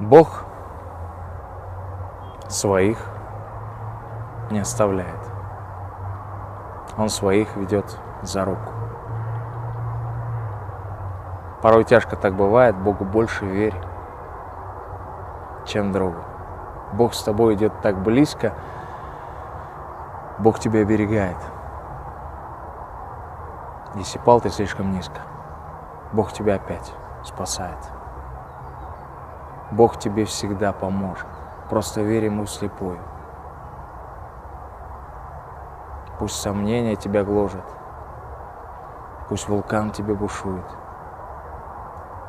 Бог своих не оставляет. Он своих ведет за руку. Порой тяжко так бывает, Богу больше верь, чем другу. Бог с тобой идет так близко, Бог тебя оберегает. Если пал ты слишком низко, Бог тебя опять спасает. Бог тебе всегда поможет. Просто верь Ему вслепую. Пусть сомнения тебя гложат, пусть вулкан тебе бушует,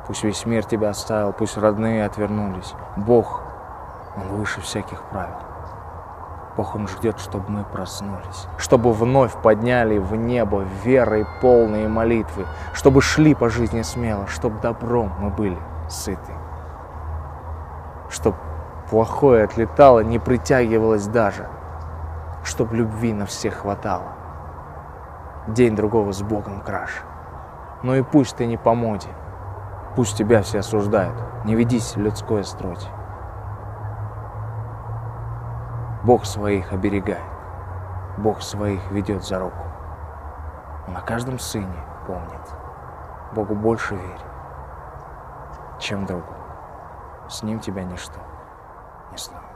пусть весь мир тебя оставил, пусть родные отвернулись. Бог, Он выше всяких правил. Бог, Он ждет, чтобы мы проснулись, чтобы вновь подняли в небо верой полные молитвы, чтобы шли по жизни смело, чтобы добром мы были сыты, чтобы плохое отлетало, не притягивалось даже, чтоб любви на всех хватало. День другого с Богом краше. Но и пусть ты не по моде, пусть тебя все осуждают, не ведись людской остроте. Бог своих оберегает, Бог своих ведет за руку. Он о каждом сыне помнит. Богу больше верь, чем другу. С Ним тебя ничто не сломит.